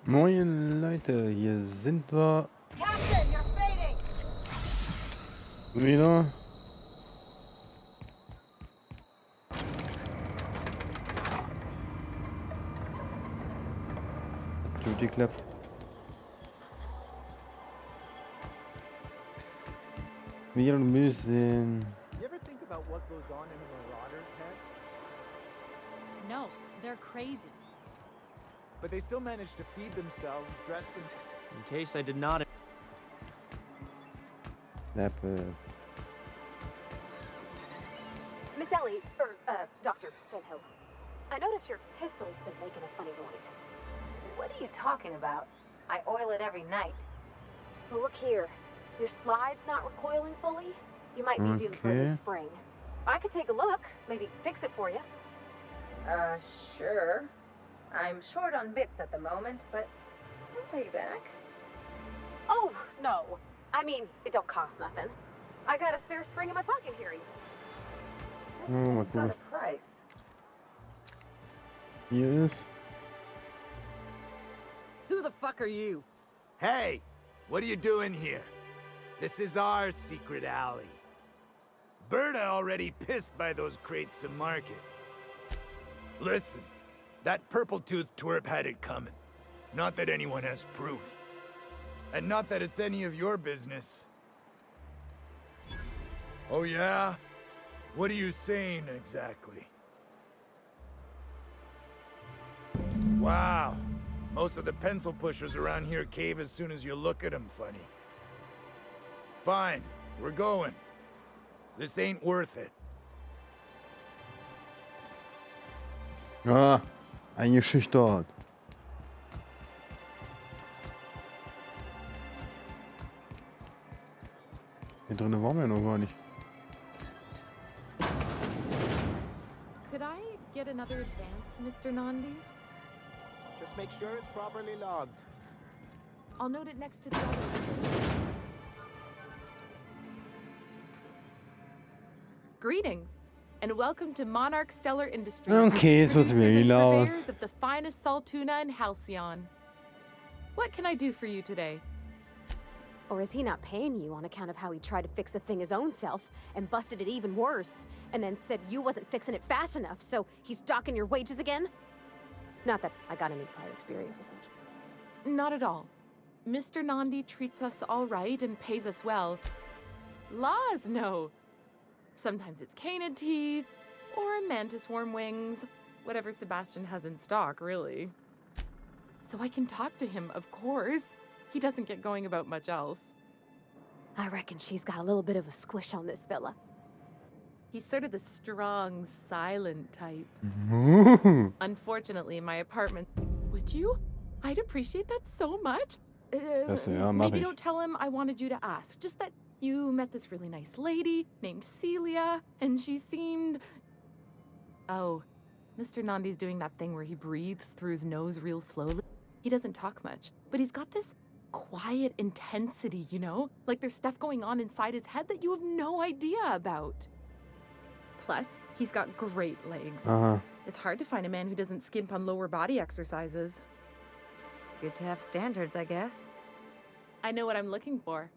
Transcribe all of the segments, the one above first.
Moin Leute, hier sind wir wieder. Hat gut geklappt. Wir müssen. You ever think about what goes on in a marauder's head? No, they're crazy. But they still manage to feed themselves, dress them. In case I did not. Miss Ellie, Dr. Fenhill, I notice your pistol's been making a funny noise. What are you talking about? I oil it every night. Well, look here. Your slide's not recoiling fully. You might be due for a new spring. I could take a look, maybe fix it for you. Sure. I'm short on bits at the moment, but I'll pay you back. Oh, no. I mean, it don't cost nothing. I got a spare spring in my pocket here. Oh, It's got a price. Hier ist. Who the fuck are you? Hey, what are you doing here? This is our secret alley. Berta already pissed by those crates to market. Listen, that purple-toothed twerp had it coming. Not that anyone has proof. And not that it's any of your business. Oh yeah? What are you saying exactly? Wow. Most of the pencil pushers around here cave as soon as you look at them funny. Fine, we're going. This ain't worth it. Ah, eingeschüchtert. Hier drinnen waren wir noch gar nicht. Could I get another advance, Mr. Nandi? Just make sure it's properly logged. I'll note it next to the others. Greetings, and welcome to Monarch Stellar Industries. Okay, jetzt wird's producers mir and laut. purveyors of the finest salt tuna in Halcyon. What can I do for you today? Or is he not paying you on account of how he tried to fix the thing his own self and busted it even worse, and then said you wasn't fixing it fast enough, so he's docking your wages again? Not that I got any prior experience with such. Not at all. Mr. Nandi treats us all right and pays us well. Laws, no. Sometimes it's canid teeth, or mantis worm wings, whatever Sebastian has in stock, really. So I can talk to him, of course. He doesn't get going about much else. I reckon she's got a little bit of a squish on this fella. He's sort of the strong, silent type. Unfortunately, my apartment... Would you? I'd appreciate that so much. Ja, mach Maybe ich. don't tell him I wanted you to ask. Just that you met this really nice lady named Celia, and she seemed... Oh, Mr. Nandi's doing that thing where he breathes through his nose real slowly. He doesn't talk much, but he's got this quiet intensity, you know? Like there's stuff going on inside his head that you have no idea about. Plus, he's got great legs. It's hard to find a man who doesn't skimp on lower body exercises. Good to have standards, I guess. I know what I'm looking for.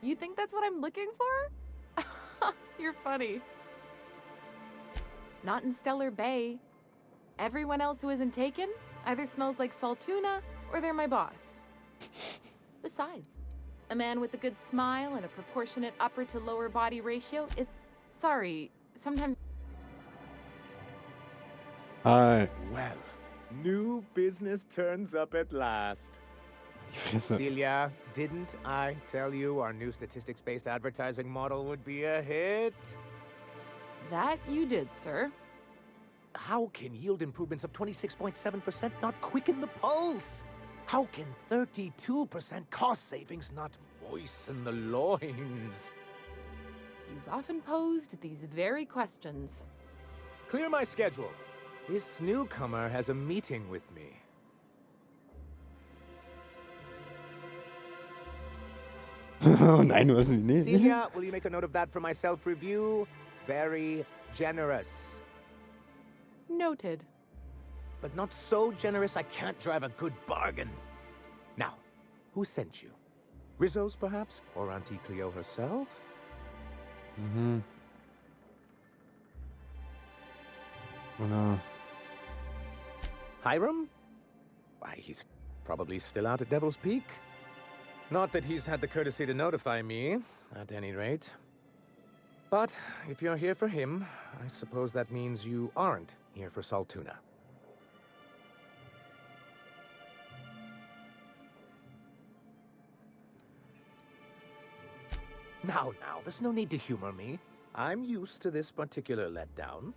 You think that's what I'm looking for? You're funny. Not in Stellar Bay. Everyone else who isn't taken either smells like salt tuna or they're my boss. Besides, a man with a good smile and a proportionate upper to lower body ratio is... Sorry, sometimes... Hi. Well, new business turns up at last. Fresse. Celia, didn't I tell you our new statistics-based advertising model would be a hit? That you did, sir. How can yield improvements of 26.7% not quicken the pulse? How can 32% cost savings not moisten the loins? You've often posed these very questions. Clear my schedule. This newcomer has a meeting with me. Oh nein, du hast mich nicht. Celia, will you make a note of that for my self-review? Very generous. Noted. But not so generous I can't drive a good bargain. Now, who sent you? Rizzo's, perhaps? Or Auntie Cleo herself? Mhm. Oh no. Hiram? Why, he's probably still out at Devil's Peak. Not that he's had the courtesy to notify me, at any rate. But if you're here for him, I suppose that means you aren't here for Saltuna. Now, there's no need to humor me. I'm used to this particular letdown.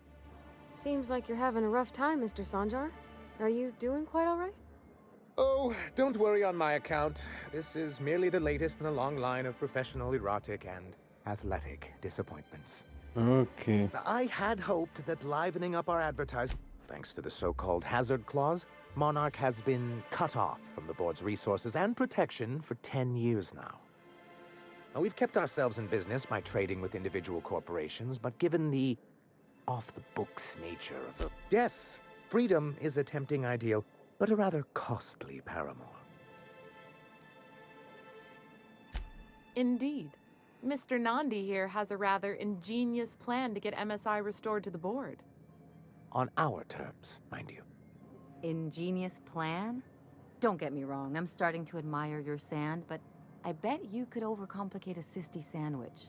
Seems like you're having a rough time, Mr. Sanjar. Are you doing quite all right? Oh, don't worry on my account. This is merely the latest in a long line of professional erotic and athletic disappointments. Okay. I had hoped that livening up our advertising, thanks to the so-called hazard clause, Monarch has been cut off from the board's resources and protection for 10 years now. Now, we've kept ourselves in business by trading with individual corporations, but given the off-the-books nature of the... Yes, freedom is a tempting ideal, but a rather costly paramour. Indeed. Mr. Nandi here has a rather ingenious plan to get MSI restored to the board. On our terms, mind you. Ingenious plan? Don't get me wrong, I'm starting to admire your sand, but I bet you could overcomplicate a sisty sandwich.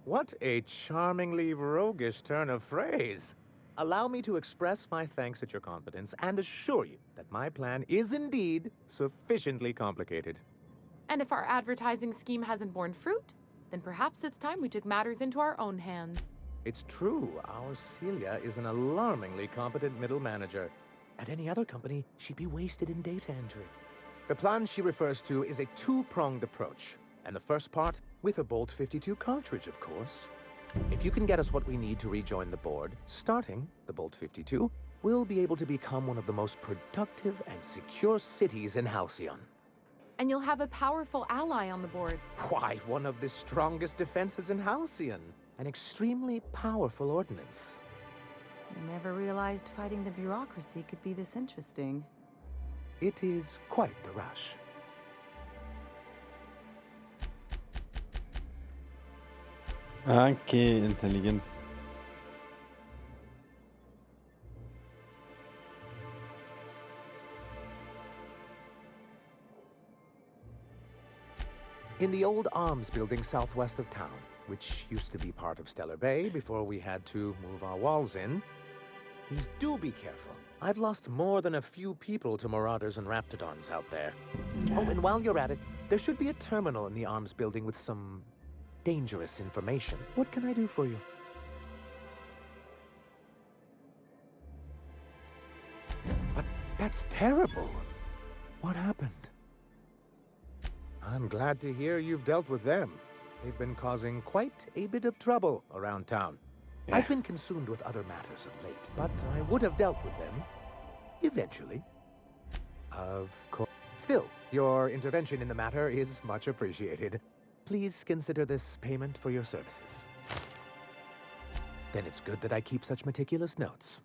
What a charmingly roguish turn of phrase. Allow me to express my thanks at your confidence and assure you that my plan is indeed sufficiently complicated. And if our advertising scheme hasn't borne fruit, then perhaps it's time we took matters into our own hands. It's true, our Celia is an alarmingly competent middle manager. At any other company, she'd be wasted in data entry. The plan she refers to is a two-pronged approach, and the first part with a Bolt 52 cartridge, of course. If you can get us what we need to rejoin the board, starting the Bolt 52, we'll be able to become one of the most productive and secure cities in Halcyon. And you'll have a powerful ally on the board. Why, one of the strongest defenses in Halcyon. An extremely powerful ordinance. Never realized fighting the bureaucracy could be this interesting. It is quite the rush. Okay, intelligent. In the old arms building southwest of town, which used to be part of Stellar Bay before we had to move our walls in. Please do be careful. I've lost more than a few people to marauders and raptidons out there. Oh, and while you're at it, there should be a terminal in the arms building with some dangerous information. What can I do for you? But that's terrible. What happened? I'm glad to hear you've dealt with them. They've been causing quite a bit of trouble around town. Yeah. I've been consumed with other matters of late, but I would have dealt with them. Eventually. Of course. Still, your intervention in the matter is much appreciated. Please consider this payment for your services. Then it's good that I keep such meticulous notes.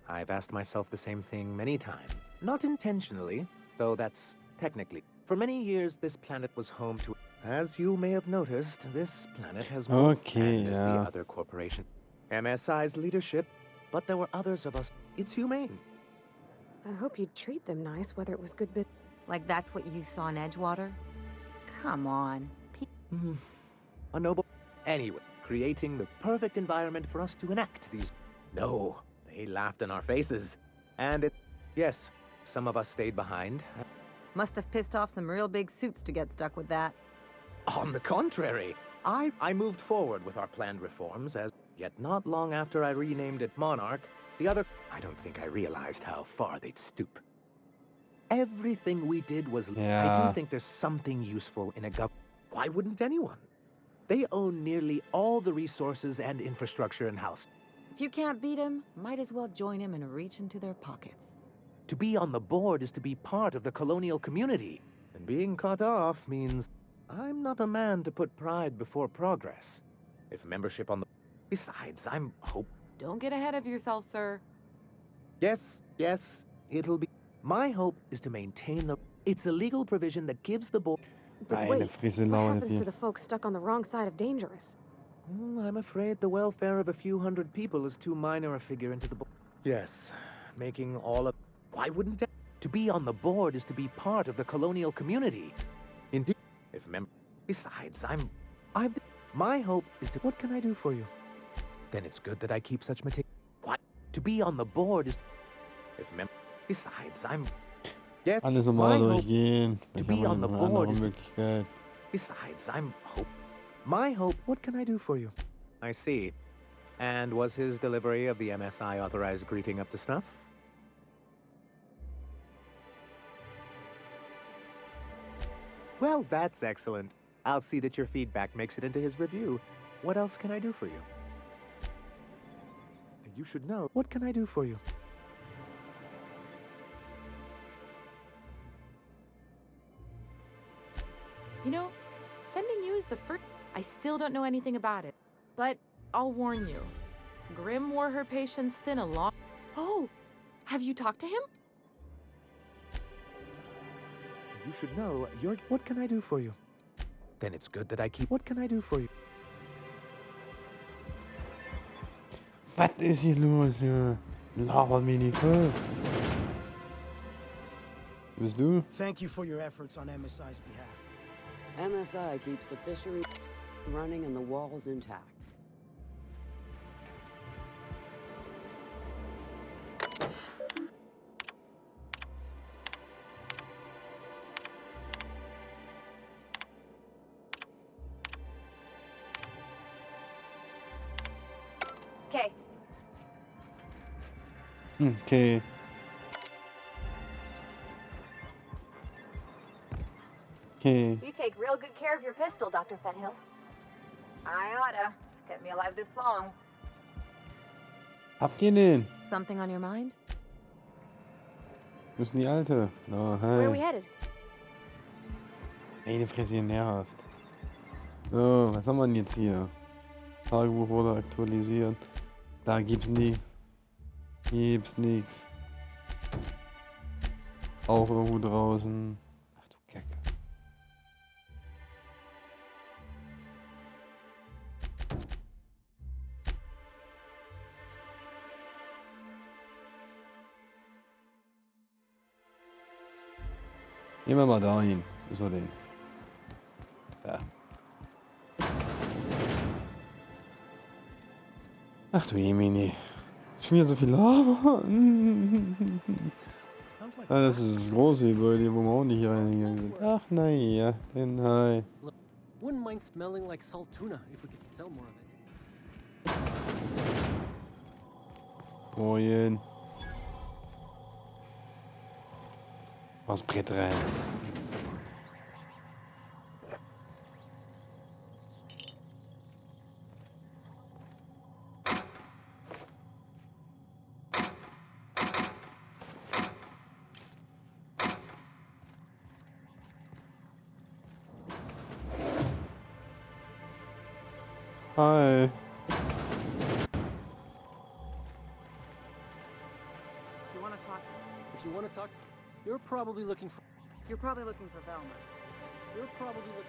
I've asked myself the same thing many times. Not intentionally, though that's technically. For many years, this planet was home to... As you may have noticed, this planet has more Okay, as the yeah. other corporation. MSI's leadership, but there were others of us. It's humane. I hope you'd treat them nice, whether it was good bit. Like that's what you saw in Edgewater? Come on. A noble... Anyway, creating the perfect environment for us to enact these... No, they laughed in our faces. And it... Yes, some of us stayed behind. Must have pissed off some real big suits to get stuck with that. On the contrary, I moved forward with our planned reforms, as yet not long after I renamed it Monarch, the other... I don't think I realized how far they'd stoop. Everything we did was... I Yeah. do think there's something useful in a Why wouldn't anyone? They own nearly all the resources and infrastructure in-house. If you can't beat him, might as well join him and reach into their pockets. To be on the board is to be part of the colonial community. And being cut off means... I'm not a man to put pride before progress. If membership on the... Besides, I'm hope... Don't get ahead of yourself, sir. Yes, it'll be. My hope is to maintain the. It's a legal provision that gives the board. But Eine wait, Frisse what Laune happens to hier. the folks stuck on the wrong side of dangerous? Well, I'm afraid the welfare of a few hundred people is too minor a figure into the board. Yes, making all of. Why wouldn't that? To be on the board is to be part of the colonial community. Indeed, if Besides, I'm. My hope is to. What can I do for you? Then it's good that I keep such material. What? To be on the board is. Besides, I'm. Yes, Alles my normal hope. durchgehen. To Vielleicht be haben on wir the noch eine board andere is. Möglichkeit. Besides, I'm hope. My hope. What can I do for you? I see. And was his delivery of the MSI authorized greeting up to snuff? Well, that's excellent. I'll see that your feedback makes it into his review. What else can I do for you? You should know. What can I do for you? You know, sending you is the first. I still don't know anything about it, but I'll warn you. Grimm wore her patience thin a lot. Oh, have you talked to him? You should know. What can I do for you? Then it's good that I keep. What can I do for you? Was ist hier los, ja? Laber mich nicht voll. Bist du? Thank you for your efforts on MSI's behalf. MSI keeps the fishery running and the walls intact. Okay, Okay. Okay. You take real good care of your pistol, Dr. Fenhill. I oughta. It's kept me alive this long. Habt ihr den? Something on your mind? Wo ist denn die Alte? Na, where are we hey. headed? Eine Fresse hier nervt. So, was haben wir denn jetzt hier? Tagebuch wurde aktualisiert. Da gibt's nie. Gibt's nichts. Auch irgendwo draußen. Ach du Kacke. Gehen wir mal dahin. Wo ist er denn? Da. Ach du Jemini. Schon wieder so viel Lava. Ah, das ist das große Gebäude, wo wir auch nicht reingegangen sind. Ach naja, denn hi. Wouldn't mind smelling like salt tuna if we could sell more of it. Moin. Was Brett rein. Hi. If you want to talk, you're probably looking for Velma.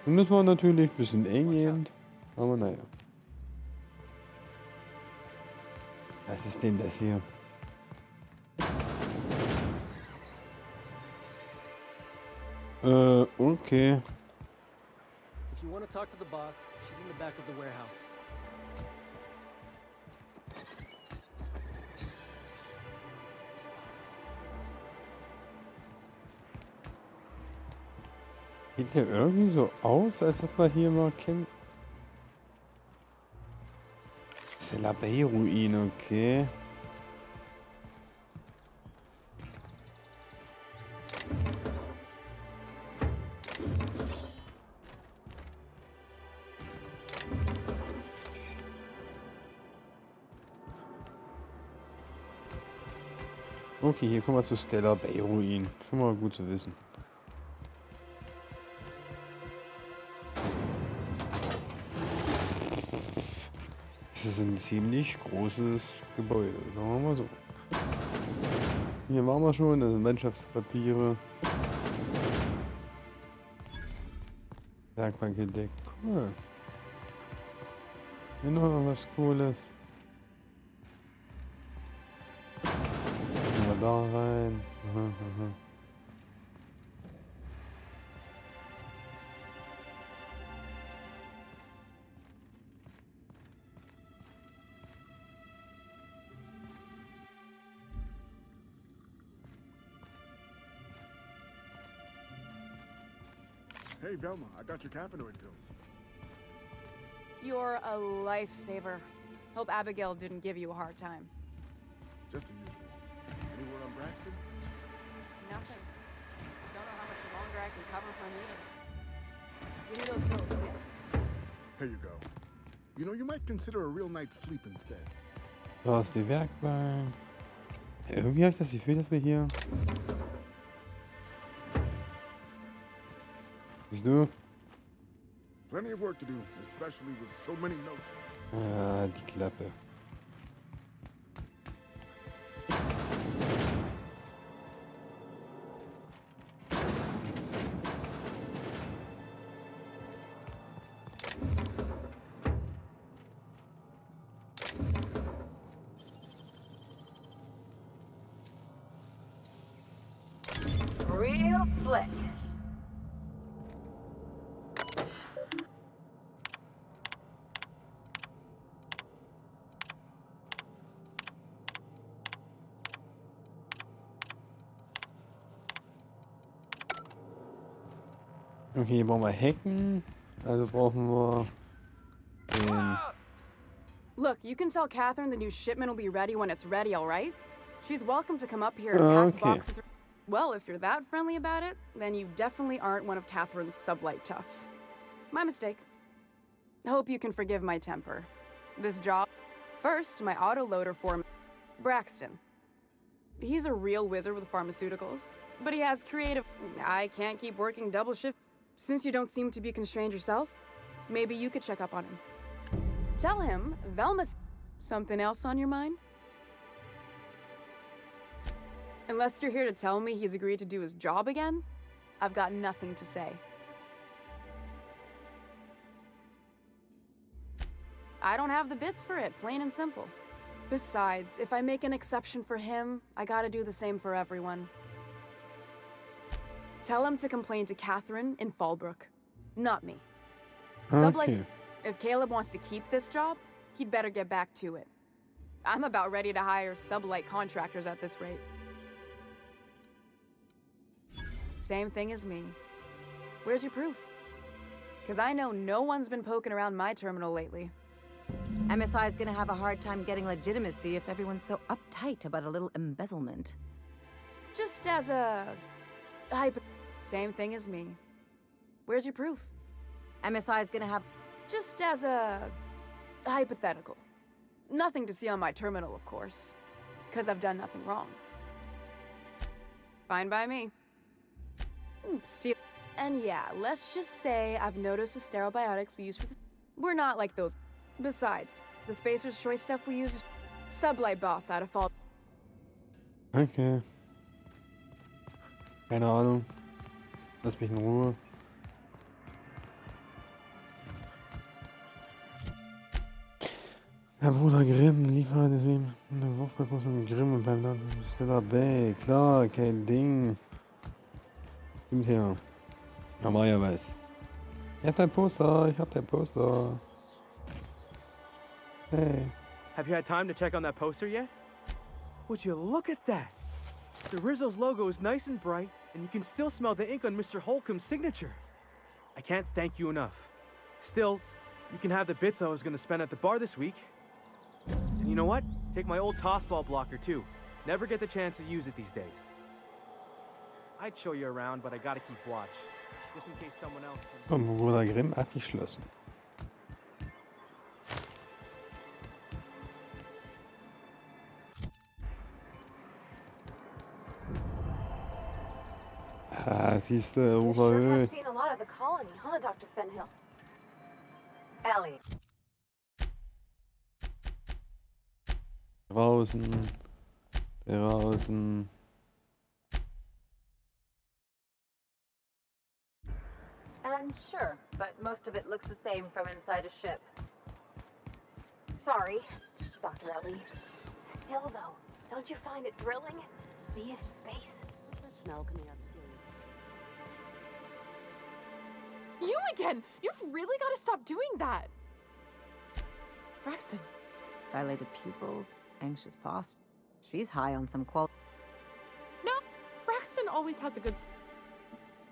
Dann müssen wir natürlich ein bisschen eng gehen. Aber naja. Was ist denn das hier? Okay. If you want to talk to the boss, she's in the back of the warehouse. Sieht ja irgendwie so aus, als ob wir hier mal kennen. Bay-Ruine, okay. Okay, hier kommen wir zu Bay-Ruinen. Schon mal gut zu wissen. Das ist ein ziemlich großes Gebäude, sagen wir mal so. Hier waren wir schon, das sind Mannschaftsquartiere. Werkbank gedeckt. Cool. Hier noch was Cooles. Gehen wir da rein. Aha, aha. Hey, Velma, I got your caffeinated pills. You're a lifesaver. Hope Abigail didn't give you a hard time. Just the usual. Any word on Braxton? Nothing. Don't know how much longer I can cover from either. Give me those pills, okay? Here you go. You know, you might consider a real night's sleep instead. Da ist die Werkbank. Ja, irgendwie habe ich das Gefühl, dass wir hier... Bist du? Plenty of work to do, especially with so many notes. Ah, die Klappe. Real slick. Okay, hier brauchen wir Hecken. Also brauchen wir den... Look, you can tell Catherine the new shipment will be ready when it's ready, all right? She's welcome to come up here and pack boxes. Well, if you're that friendly about it, then you definitely aren't one of Catherine's sublight toughs. My mistake. Hope you can forgive my temper. This job... First, my autoloader for Braxton. He's a real wizard with pharmaceuticals, but he has creative... I can't keep working double shift. Since you don't seem to be constrained yourself, maybe you could check up on him. Tell him, Velma's... Something else on your mind? Unless you're here to tell me he's agreed to do his job again, I've got nothing to say. I don't have the bits for it, plain and simple. Besides, if I make an exception for him, I gotta do the same for everyone. Tell him to complain to Catherine in Fallbrook, not me. Sublights, if Caleb wants to keep this job, he'd better get back to it. I'm about ready to hire sublight contractors at this rate. Same thing as me. Where's your proof? Because I know no one's been poking around my terminal lately. MSI is gonna have a hard time getting legitimacy if everyone's so uptight about a little embezzlement. Just as a... Same thing as me. Where's your proof? MSI is gonna have... Just as a... hypothetical. Nothing to see on my terminal, of course. Because I've done nothing wrong. Fine by me. Steal... And yeah, let's just say I've noticed the sterile biotics we use for the... We're not like those... Besides, the Spacer's Choice stuff we use is... Sublight boss out of fault. Okay. Keine Ahnung. Lass mich in Ruhe. Herr Bruder Grimm, liefert es ihm eine Wurfbekurs von Grimm und beim Land ist er dabei. Klar, kein Ding. Stimmt ja. Normalerweise. Ich hab dein Poster, Hey. Have you had time to check on that poster yet? Would you look at that? The Rizzo's logo is nice and bright, and you can still smell the ink on Mr. Holcomb's signature. I can't thank you enough. Still, you can have the bits I was gonna spend at the bar this week. And you know what? Take my old tossball blocker too. Never get the chance to use it these days. I'd show you around, but I gotta keep watch. Just in case someone else can... Bruder Grimm abgeschlossen. Ah, siehst du, Sure have seen a lot of the colony, huh, Dr. Fenhill? Ellie. Draußen. Sure, but most of it looks the same from inside a ship. Sorry, Dr. Ellie. Still, though, don't you find it thrilling? Being in space? What's the smell coming up, Celia? You again! You've really got to stop doing that! Braxton. Dilated pupils, anxious posture. She's high on some qual. No, Braxton always has a good...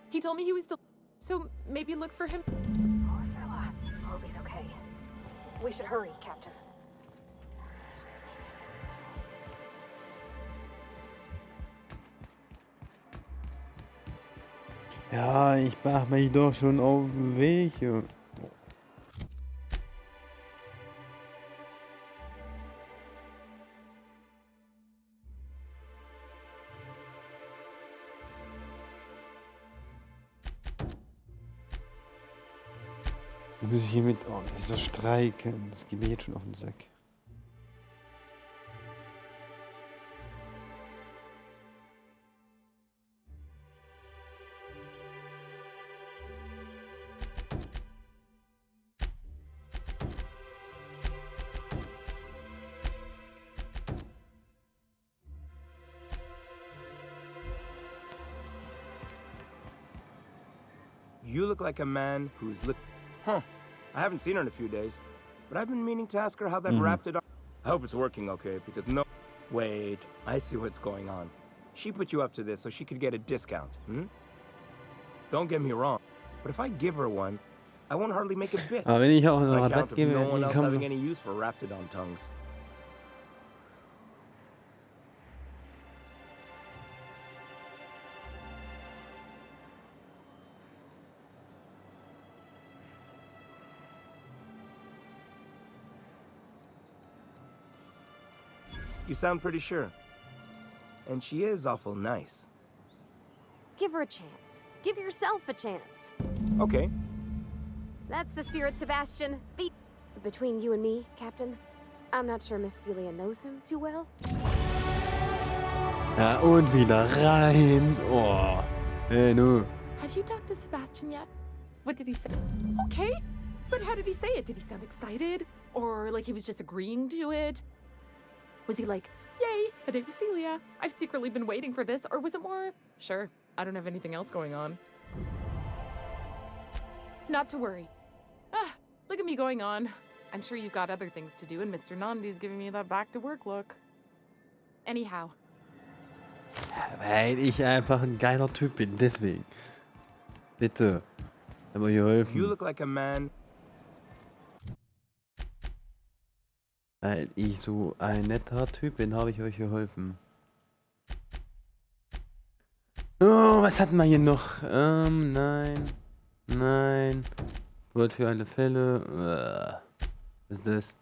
He told me he was still... So maybe look for him. Poor fella. Hope he's okay. We should hurry, Captain. Ja, ich mach mich doch schon auf den Weg. Ja. Muss ich hier mit... Oh, dieser Streik. Das geht mir jetzt schon auf den Sack. You look like a man who's Huh. I haven't seen her in a few days, but I've been meaning to ask her how that wrapped it up. I hope it's working okay, because no... Wait, I see what's going on. She put you up to this so she could get a discount, Don't get me wrong, but if I give her one, I won't hardly make a bit. Aber wenn ich auch einen I Rabatt count of gebe, no one dann else kann having any use for Raptidon tongues. You sound pretty sure. And she is awful nice. Give her a chance. Give yourself a chance. Okay. That's the spirit, Sebastian. Between you and me, Captain, I'm not sure Miss Celia knows him too well. Ja, und wieder rein. Oh. Hey, no. Have you talked to Sebastian yet? What did he say? Okay, but how did he say it? Did he sound excited? Or like he was just agreeing to it? Was he like, yay, a date with Celia? I've secretly been waiting for this. Or was it more, sure, I don't have anything else going on. Not to worry. Ah, look at me going on. I'm sure you've got other things to do, and Mr. Nandi's giving me that back-to-work look. Anyhow. Weil ich einfach ein geiler Typ bin, deswegen. Bitte. Aber hier helfen. You look like a man. Weil ich so ein netter Typ bin, habe ich euch geholfen. Oh, was hatten wir hier noch? Nein. Nein. Gold für alle Fälle. Was ist das?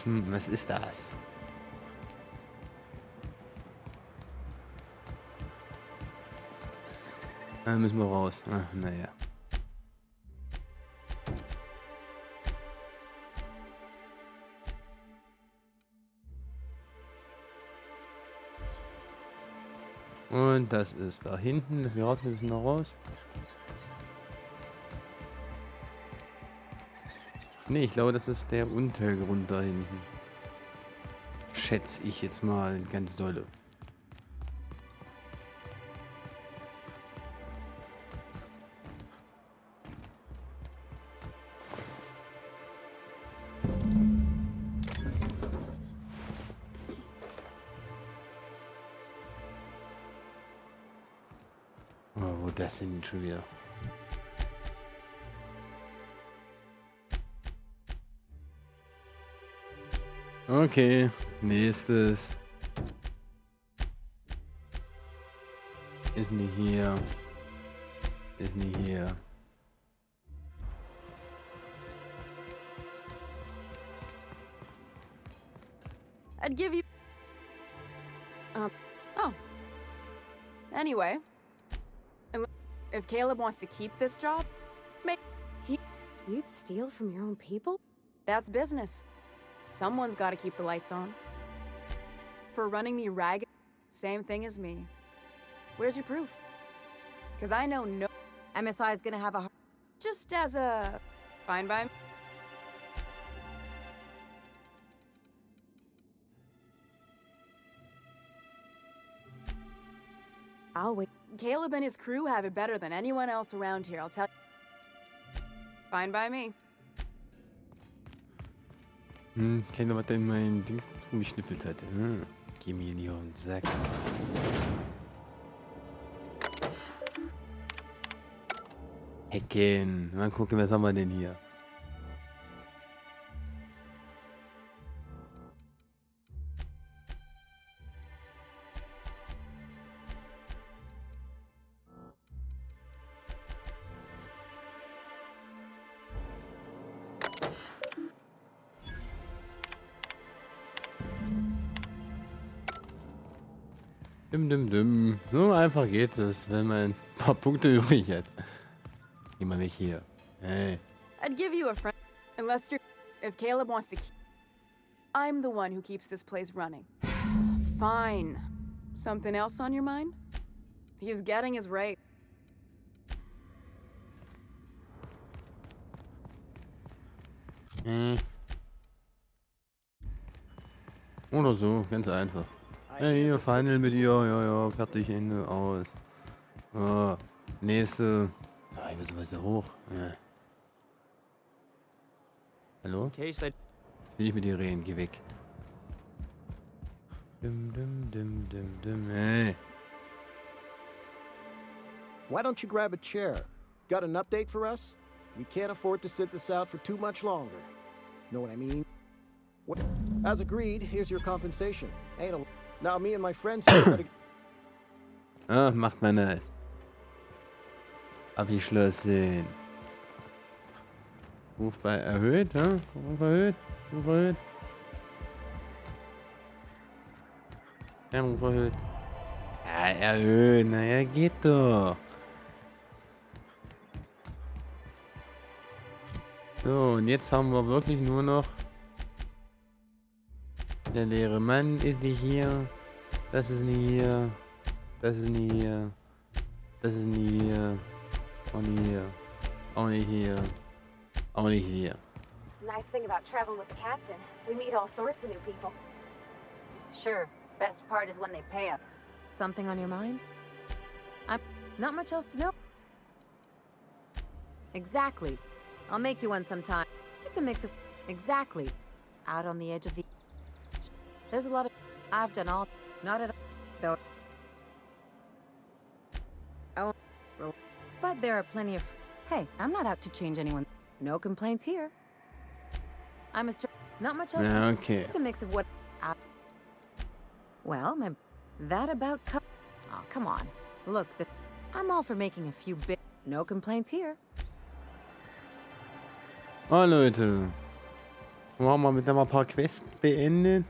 Was ist das? Da müssen wir raus. Ach, naja. Und das ist da hinten. Wir müssen noch raus. Ne, ich glaube, das ist der Untergrund da hinten. Schätze ich jetzt mal ganz dolle. Oh, wo das denn schon wieder? Okay, nächstes. Ist nicht hier. Ist nicht hier. I'd give you... Oh. Anyway. If Caleb wants to keep this job, You'd steal from your own people? That's business. Someone's got to keep the lights on. For running me ragged, same thing as me. Where's your proof? Because I know no... MSI is gonna have a... Just as a... Fine by me. I'll wait. Caleb and his crew have it better than anyone else around here, I'll tell you. Fine by me. Keiner, was denn mein Dings umgeschnippelt hat. Geh mir in den Sack. Hecken. Mal gucken, was haben wir denn hier? So einfach geht es, wenn man ein paar Punkte übrig hat. Geh mal weg hier. Hey. I'd give you a friend, unless you're... If Caleb wants to keep... I'm the one who keeps this place running. Fine. Something else on your mind? He's getting his rate. Oder so, ganz einfach. Hey, hier, verhandeln mit ihr, ja, fertig, Ende, aus. Oh, nächste. Ah, ich muss was da hoch. Ja. Hallo? Will ich mit dir reden, geh weg. Hey. Why don't you grab a chair? Got an update for us? We can't afford to sit this out for too much longer. Know what I mean? What? As agreed, here's your compensation. Ain't a... Now me and my friends here gotta... Ah, macht man das. Abgeschlossen. Ruf bei erhöht, ja? Ruf erhöht, Ruf erhöht. Ja, Ruf erhöht. Ja, erhöht, naja, geht doch. So, und jetzt haben wir wirklich nur noch... Der leere Mann ist nicht hier. Das ist nicht hier. Das ist nicht hier. Das ist nicht hier. Auch nicht hier. Auch nicht hier. Auch nicht hier. Nice thing about traveling with the captain. We meet all sorts of new people. Sure. Best part is when they pay up. Something on your mind? Not much else to know. Exactly. I'll make you one sometime. It's a mix of... Exactly. Out on the edge of the... There's a lot of... I've done all... Not at all... Though... Oh... But there are plenty of... Hey, I'm not out to change anyone. No complaints here. I'm a... Not much else... Yeah, okay. It's a mix of what... Well, that about... Oh, come on. Look, I'm all for making a few bit... No complaints here. Oh, Leute. Haben wir mit ein paar Quests beendet.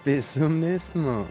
Bis zum nächsten Mal.